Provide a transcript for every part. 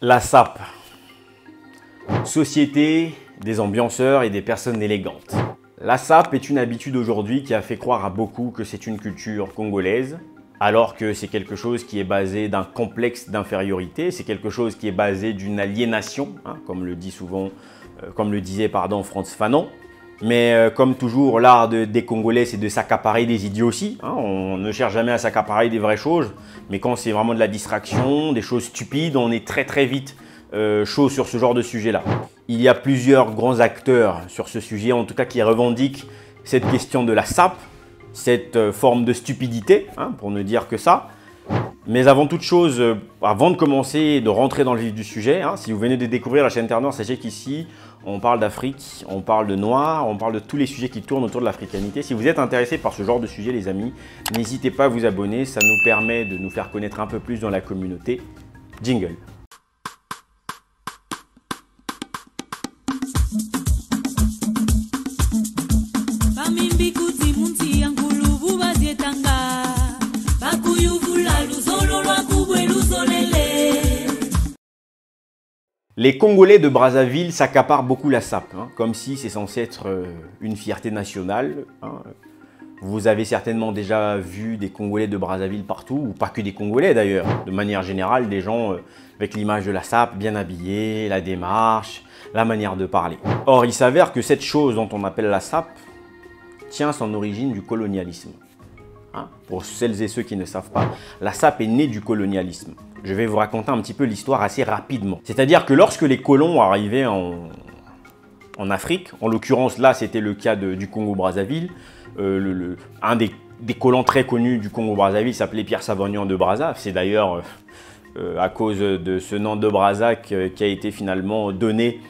La SAP, Société des ambianceurs et des personnes élégantes. La SAP est une habitude aujourd'hui qui a fait croire à beaucoup que c'est une culture congolaise, alors que c'est quelque chose qui est basé d'un complexe d'infériorité, c'est quelque chose qui est basé d'une aliénation, comme le disait Frantz Fanon. Mais comme toujours, l'art des Congolais, c'est de s'accaparer des idioties. On ne cherche jamais à s'accaparer des vraies choses. Mais quand c'est vraiment de la distraction, des choses stupides, on est très vite chaud sur ce genre de sujet-là. Il y a plusieurs grands acteurs sur ce sujet, en tout cas qui revendiquent cette question de la SAP, cette forme de stupidité, pour ne dire que ça. Mais avant toute chose, avant de commencer et de rentrer dans le vif du sujet, si vous venez de découvrir la chaîne Terre Noire, sachez qu'ici, on parle d'Afrique, on parle de noir, on parle de tous les sujets qui tournent autour de l'africanité. Si vous êtes intéressé par ce genre de sujet, les amis, n'hésitez pas à vous abonner, ça nous permet de nous faire connaître un peu plus dans la communauté. Jingle. Les Congolais de Brazzaville s'accaparent beaucoup la SAP, comme si c'est censé être une fierté nationale. Vous avez certainement déjà vu des Congolais de Brazzaville partout, ou pas que des Congolais d'ailleurs, de manière générale, des gens avec l'image de la SAP, bien habillés, la démarche, la manière de parler. Or, il s'avère que cette chose dont on appelle la SAP tient son origine du colonialisme. Pour celles et ceux qui ne savent pas, la SAP est née du colonialisme. Je vais vous raconter un petit peu l'histoire assez rapidement. C'est-à-dire que lorsque les colons arrivaient en Afrique, en l'occurrence là c'était le cas du Congo-Brazzaville, un des colons très connus du Congo-Brazzaville s'appelait Pierre Savognan de Brazza. C'est d'ailleurs à cause de ce nom de Brazza qui a été finalement donné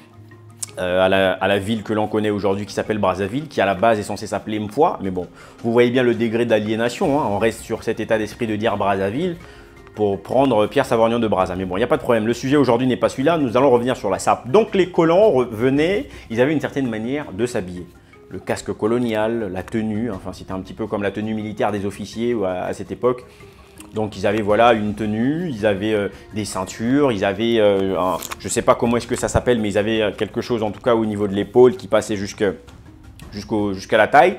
à la ville que l'on connaît aujourd'hui qui s'appelle Brazzaville, qui à la base est censée s'appeler Mfoua. Mais bon, vous voyez bien le degré d'aliénation, on reste sur cet état d'esprit de dire Brazzaville pour prendre Pierre Savognan de Brazza. Mais bon, il n'y a pas de problème, le sujet aujourd'hui n'est pas celui-là, nous allons revenir sur la SAP. Donc les colons venaient, ils avaient une certaine manière de s'habiller. Le casque colonial, la tenue, enfin c'était un petit peu comme la tenue militaire des officiers à cette époque. Donc ils avaient voilà une tenue, ils avaient des ceintures, ils avaient, je ne sais pas comment est-ce que ça s'appelle, mais ils avaient quelque chose en tout cas au niveau de l'épaule qui passait jusqu'à la taille.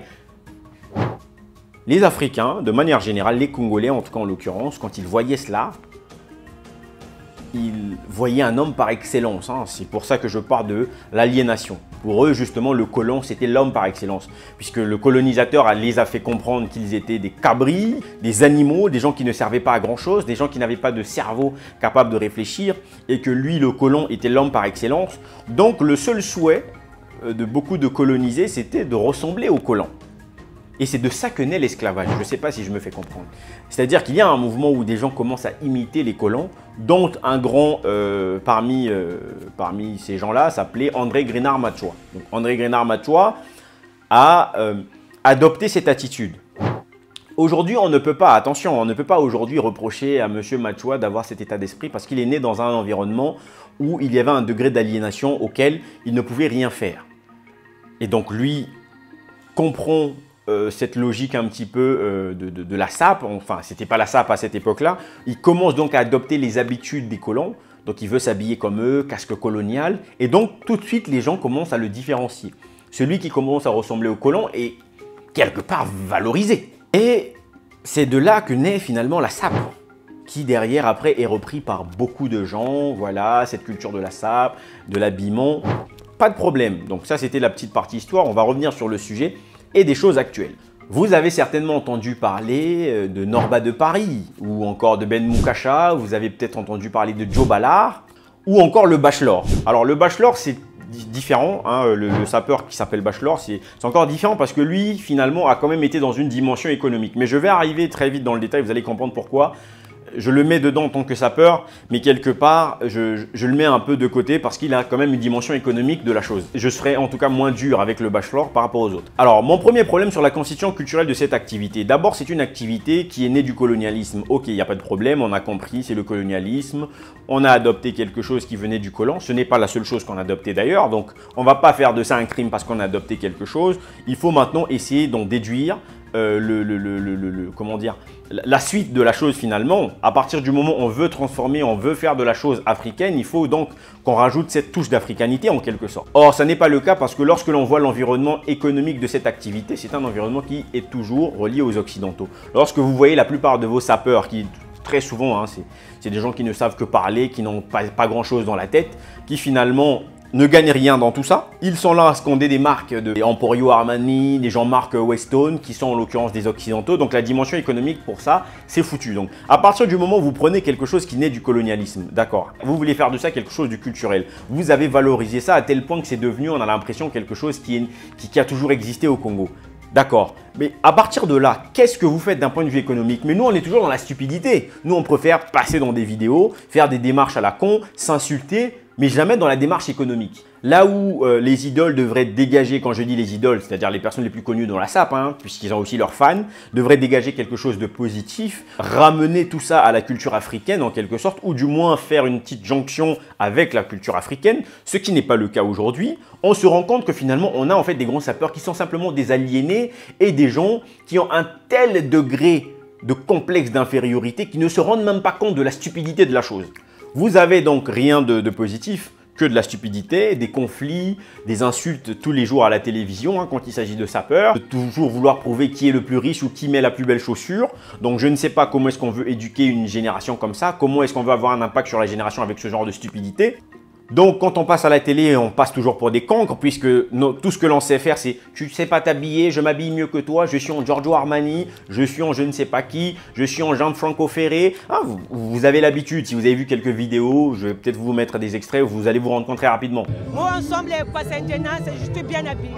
Les Africains, de manière générale, les Congolais en tout cas en l'occurrence, quand ils voyaient cela, ils voyaient un homme par excellence. C'est pour ça que je parle de l'aliénation. Pour eux, justement, le colon, c'était l'homme par excellence. Puisque le colonisateur les a fait comprendre qu'ils étaient des cabris, des animaux, des gens qui ne servaient pas à grand-chose, des gens qui n'avaient pas de cerveau capable de réfléchir, et que lui, le colon, était l'homme par excellence. Donc, le seul souhait de beaucoup de colonisés, c'était de ressembler au colon. Et c'est de ça que naît l'esclavage. Je ne sais pas si je me fais comprendre. C'est-à-dire qu'il y a un mouvement où des gens commencent à imiter les colons, dont un grand parmi ces gens-là s'appelait André Grenard-Machoua. Donc André Grenard-Machoua a adopté cette attitude. Aujourd'hui, on ne peut pas, attention, on ne peut pas aujourd'hui reprocher à M. Machoua d'avoir cet état d'esprit parce qu'il est né dans un environnement où il y avait un degré d'aliénation auquel il ne pouvait rien faire. Et donc lui comprend cette logique un petit peu de la SAP, enfin c'était pas la SAP à cette époque-là, il commence donc à adopter les habitudes des colons, donc il veut s'habiller comme eux, casque colonial, et donc tout de suite les gens commencent à le différencier. Celui qui commence à ressembler au colon est quelque part valorisé. Et c'est de là que naît finalement la SAP, qui derrière après est repris par beaucoup de gens, voilà, cette culture de la SAP, de l'habillement, pas de problème. Donc ça c'était la petite partie histoire, on va revenir sur le sujet et des choses actuelles. Vous avez certainement entendu parler de Norba de Paris ou encore de Ben Moukasha, vous avez peut-être entendu parler de Joe Ballard ou encore le Bachelor. Alors le Bachelor c'est différent, le sapeur qui s'appelle Bachelor c'est encore différent parce que lui finalement a quand même été dans une dimension économique. Mais je vais arriver très vite dans le détail, vous allez comprendre pourquoi. Je le mets dedans en tant que sapeur, mais quelque part, je le mets un peu de côté parce qu'il a quand même une dimension économique de la chose. Je serai en tout cas moins dur avec le Bachelor par rapport aux autres. Alors, mon premier problème sur la constitution culturelle de cette activité. D'abord, c'est une activité qui est née du colonialisme. Ok, il n'y a pas de problème, on a compris, c'est le colonialisme. On a adopté quelque chose qui venait du colon. Ce n'est pas la seule chose qu'on a adopté d'ailleurs, donc on ne va pas faire de ça un crime parce qu'on a adopté quelque chose. Il faut maintenant essayer d'en déduire comment dire, la suite de la chose finalement. À partir du moment où on veut transformer, on veut faire de la chose africaine, il faut donc qu'on rajoute cette touche d'africanité en quelque sorte. Or, ça n'est pas le cas parce que lorsque l'on voit l'environnement économique de cette activité, c'est un environnement qui est toujours relié aux Occidentaux. Lorsque vous voyez la plupart de vos sapeurs qui très souvent, hein, c'est des gens qui ne savent que parler, qui n'ont pas grand-chose dans la tête, qui finalement ne gagnent rien dans tout ça. Ils sont là à scander des marques de Emporio Armani, des Jean-Marc Weston, qui sont en l'occurrence des Occidentaux. Donc la dimension économique pour ça, c'est foutu. Donc à partir du moment où vous prenez quelque chose qui naît du colonialisme, d'accord, vous voulez faire de ça quelque chose de culturel, vous avez valorisé ça à tel point que c'est devenu, on a l'impression, quelque chose qui a toujours existé au Congo. D'accord, mais à partir de là, qu'est-ce que vous faites d'un point de vue économique? Mais nous, on est toujours dans la stupidité. Nous, on préfère passer dans des vidéos, faire des démarches à la con, s'insulter, mais jamais dans la démarche économique. Là où les idoles devraient dégager, quand je dis les idoles, c'est-à-dire les personnes les plus connues dans la SAP, hein, puisqu'ils ont aussi leurs fans, devraient dégager quelque chose de positif, ramener tout ça à la culture africaine en quelque sorte, ou du moins faire une petite jonction avec la culture africaine, ce qui n'est pas le cas aujourd'hui. On se rend compte que finalement, on a en fait des grands sapeurs qui sont simplement des aliénés et des gens qui ont un tel degré de complexe d'infériorité qu'ils ne se rendent même pas compte de la stupidité de la chose. Vous avez donc rien de positif, que de la stupidité, des conflits, des insultes tous les jours à la télévision hein, quand il s'agit de sapeurs, de toujours vouloir prouver qui est le plus riche ou qui met la plus belle chaussure. Donc je ne sais pas comment est-ce qu'on veut éduquer une génération comme ça, comment est-ce qu'on veut avoir un impact sur la génération avec ce genre de stupidité. Donc quand on passe à la télé, on passe toujours pour des cancres puisque tout ce que l'on sait faire c'est « tu ne sais pas t'habiller, je m'habille mieux que toi, je suis en Giorgio Armani, je suis en je ne sais pas qui, je suis en Gianfranco Ferré ah, ». Vous avez l'habitude, si vous avez vu quelques vidéos, je vais peut-être vous mettre des extraits, vous allez vous rendre compte très rapidement. Nous ensemble les Passantena, c'est juste bien habillé.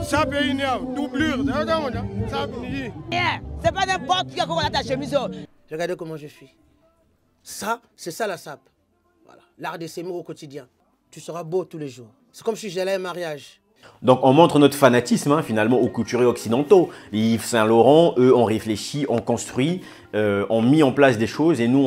Ça paye une doublure, c'est pas n'importe qui a comment ta chemise. Regardez comment je suis. Ça, c'est ça la sape. Voilà. L'art de s'aimer au quotidien. Tu seras beau tous les jours. C'est comme si j'allais à un mariage. Donc on montre notre fanatisme hein, finalement aux couturiers occidentaux. Les Yves Saint Laurent, eux, ont réfléchi, ont construit, ont mis en place des choses et nous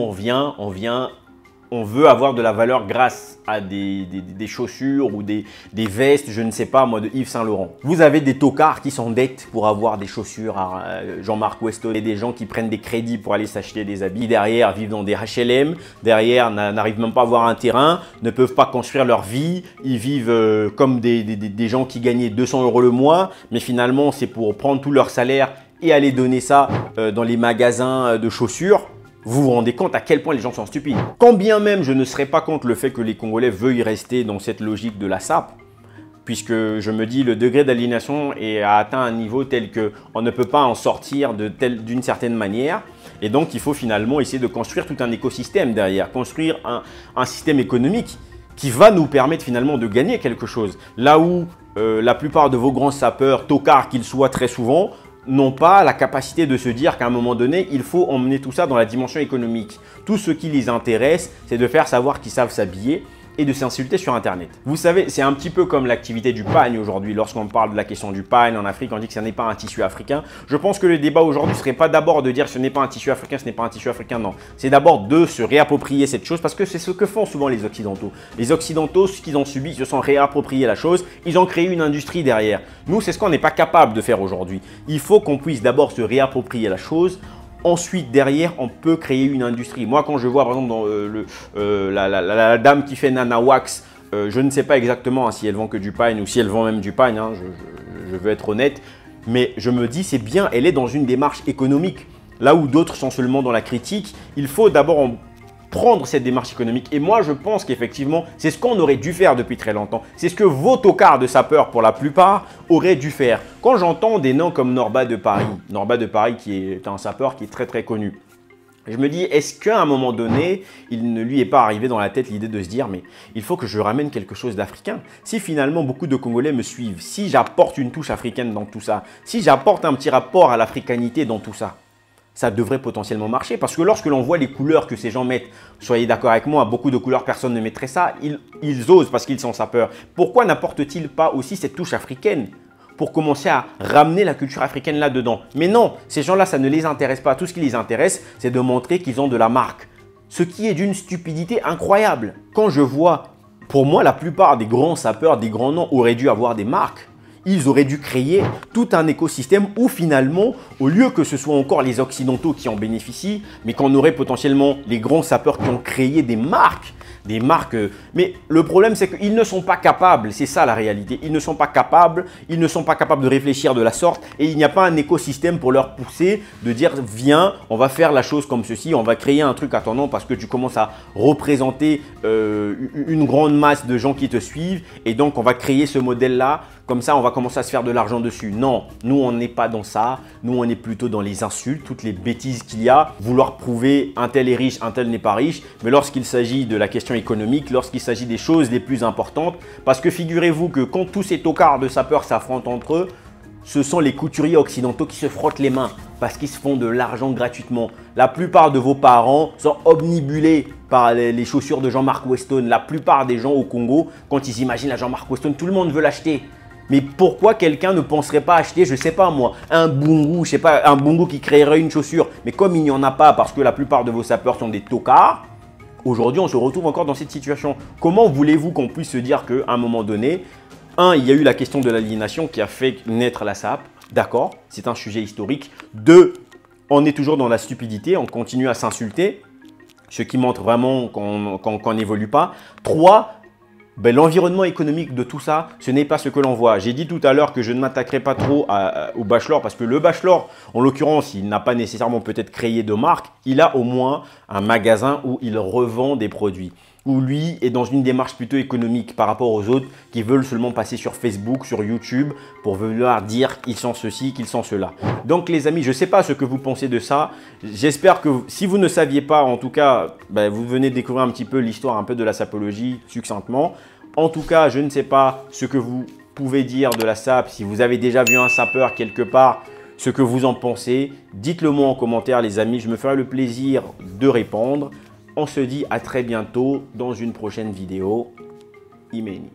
on veut avoir de la valeur grâce à des chaussures ou des vestes, je ne sais pas moi, de Yves Saint Laurent. Vous avez des tocards qui s'endettent pour avoir des chaussures à Jean-Marc Weston et des gens qui prennent des crédits pour aller s'acheter des habits. Derrière, vivent dans des HLM, derrière, n'arrivent même pas à avoir un terrain, ne peuvent pas construire leur vie. Ils vivent comme des gens qui gagnaient 200 € le mois, mais finalement, c'est pour prendre tout leur salaire et aller donner ça dans les magasins de chaussures. Vous vous rendez compte à quel point les gens sont stupides. Quand bien même je ne serais pas contre le fait que les Congolais veuillent rester dans cette logique de la SAP, puisque je me dis le degré d'aliénation a atteint un niveau tel qu'on ne peut pas en sortir d'une certaine manière. Et donc il faut finalement essayer de construire tout un écosystème derrière, construire un système économique qui va nous permettre finalement de gagner quelque chose. Là où la plupart de vos grands sapeurs, tocards qu'ils soient très souvent, n'ont pas la capacité de se dire qu'à un moment donné, il faut emmener tout ça dans la dimension économique. Tout ce qui les intéresse, c'est de faire savoir qu'ils savent s'habiller et de s'insulter sur Internet. Vous savez, c'est un petit peu comme l'activité du pagne aujourd'hui. Lorsqu'on parle de la question du pagne en Afrique, on dit que ce n'est pas un tissu africain. Je pense que le débat aujourd'hui ne serait pas d'abord de dire ce n'est pas un tissu africain, ce n'est pas un tissu africain, non. C'est d'abord de se réapproprier cette chose parce que c'est ce que font souvent les Occidentaux. Les Occidentaux, ce qu'ils ont subi, ils se sont réappropriés la chose, ils ont créé une industrie derrière. Nous, c'est ce qu'on n'est pas capable de faire aujourd'hui. Il faut qu'on puisse d'abord se réapproprier la chose. Ensuite, derrière, on peut créer une industrie. Moi, quand je vois, par exemple, dans la dame qui fait Nana Wax, je ne sais pas exactement hein, si elle vend que du pagne ou si elle vend même du pagne, hein, je veux être honnête. Mais je me dis, c'est bien, elle est dans une démarche économique. Là où d'autres sont seulement dans la critique, il faut d'abord prendre cette démarche économique. Et moi, je pense qu'effectivement, c'est ce qu'on aurait dû faire depuis très longtemps. C'est ce que vos tocards de sapeurs, pour la plupart, auraient dû faire. Quand j'entends des noms comme Norba de Paris qui est un sapeur qui est très très connu, je me dis, est-ce qu'à un moment donné, il ne lui est pas arrivé dans la tête l'idée de se dire, mais il faut que je ramène quelque chose d'africain. Si finalement beaucoup de Congolais me suivent, si j'apporte une touche africaine dans tout ça, si j'apporte un petit rapport à l'africanité dans tout ça, ça devrait potentiellement marcher parce que lorsque l'on voit les couleurs que ces gens mettent, soyez d'accord avec moi, beaucoup de couleurs, personne ne mettrait ça, ils osent parce qu'ils sont sapeurs. Pourquoi n'apportent-ils pas aussi cette touche africaine pour commencer à ramener la culture africaine là-dedans? Mais non, ces gens-là, ça ne les intéresse pas. Tout ce qui les intéresse, c'est de montrer qu'ils ont de la marque. Ce qui est d'une stupidité incroyable. Quand je vois, pour moi, la plupart des grands sapeurs, des grands noms auraient dû avoir des marques. Ils auraient dû créer tout un écosystème où finalement, au lieu que ce soit encore les Occidentaux qui en bénéficient, mais qu'on aurait potentiellement les grands sapeurs qui ont créé des marques. Mais le problème, c'est qu'ils ne sont pas capables, c'est ça la réalité, ils ne sont pas capables de réfléchir de la sorte et il n'y a pas un écosystème pour leur pousser de dire viens, on va faire la chose comme ceci, on va créer un truc à ton nom parce que tu commences à représenter une grande masse de gens qui te suivent et donc on va créer ce modèle-là. Comme ça, on va commencer à se faire de l'argent dessus. Non, nous, on n'est pas dans ça. Nous, on est plutôt dans les insultes, toutes les bêtises qu'il y a. Vouloir prouver un tel est riche, un tel n'est pas riche. Mais lorsqu'il s'agit de la question économique, lorsqu'il s'agit des choses les plus importantes, parce que figurez-vous que quand tous ces tocards de sapeurs s'affrontent entre eux, ce sont les couturiers occidentaux qui se frottent les mains parce qu'ils se font de l'argent gratuitement. La plupart de vos parents sont omnibulés par les chaussures de Jean-Marc Weston. La plupart des gens au Congo, quand ils imaginent la Jean-Marc Weston, tout le monde veut l'acheter. Mais pourquoi quelqu'un ne penserait pas acheter, je ne sais pas moi, un Bungu, je sais pas, un Bungu qui créerait une chaussure. Mais comme il n'y en a pas parce que la plupart de vos sapeurs sont des tocards, aujourd'hui on se retrouve encore dans cette situation. Comment voulez-vous qu'on puisse se dire qu'à un moment donné, il y a eu la question de l'aliénation qui a fait naître la SAP. D'accord, c'est un sujet historique. 2, on est toujours dans la stupidité, on continue à s'insulter, ce qui montre vraiment qu'on n'évolue pas. 3, l'environnement économique de tout ça, ce n'est pas ce que l'on voit. J'ai dit tout à l'heure que je ne m'attaquerai pas trop au bachelor parce que le bachelor, en l'occurrence, il n'a pas nécessairement peut-être créé de marque. Il a au moins un magasin où il revend des produits. Où lui est dans une démarche plutôt économique par rapport aux autres qui veulent seulement passer sur Facebook, sur YouTube pour vouloir dire qu'ils sont ceci, qu'ils sont cela. Donc les amis, je ne sais pas ce que vous pensez de ça. J'espère que si vous ne saviez pas, en tout cas, vous venez de découvrir un petit peu l'histoire un peu de la sapologie succinctement. En tout cas, je ne sais pas ce que vous pouvez dire de la sape. Si vous avez déjà vu un sapeur quelque part, ce que vous en pensez, dites-le moi en commentaire les amis. Je me ferai le plaisir de répondre. On se dit à très bientôt dans une prochaine vidéo. Imeni.